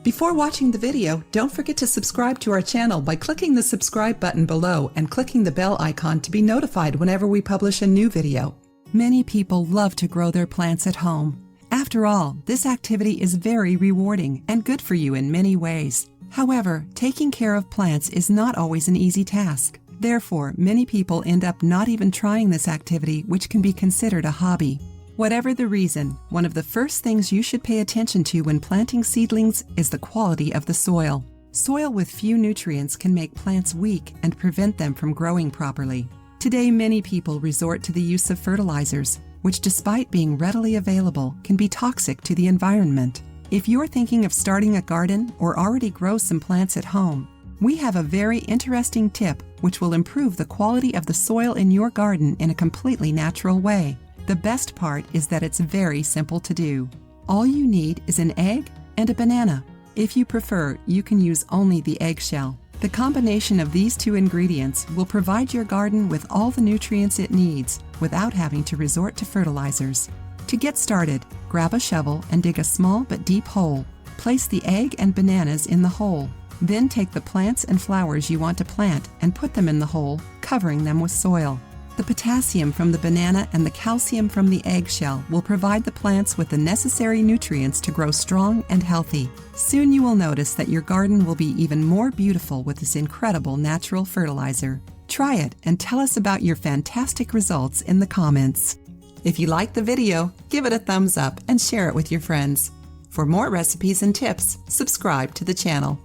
Before watching the video, don't forget to subscribe to our channel by clicking the subscribe button below and clicking the bell icon to be notified whenever we publish a new video. Many people love to grow their plants at home. After all, this activity is very rewarding and good for you in many ways. However, taking care of plants is not always an easy task. Therefore, many people end up not even trying this activity, which can be considered a hobby. Whatever the reason, one of the first things you should pay attention to when planting seedlings is the quality of the soil. Soil with few nutrients can make plants weak and prevent them from growing properly. Today, many people resort to the use of fertilizers, which despite being readily available, can be toxic to the environment. If you're thinking of starting a garden or already grow some plants at home, we have a very interesting tip which will improve the quality of the soil in your garden in a completely natural way. The best part is that it's very simple to do. All you need is an egg and a banana. If you prefer, you can use only the eggshell. The combination of these two ingredients will provide your garden with all the nutrients it needs without having to resort to fertilizers. To get started, grab a shovel and dig a small but deep hole. Place the egg and bananas in the hole. Then take the plants and flowers you want to plant and put them in the hole, covering them with soil. The potassium from the banana and the calcium from the eggshell will provide the plants with the necessary nutrients to grow strong and healthy. Soon you will notice that your garden will be even more beautiful with this incredible natural fertilizer. Try it and tell us about your fantastic results in the comments. If you liked the video, give it a thumbs up and share it with your friends. For more recipes and tips, subscribe to the channel.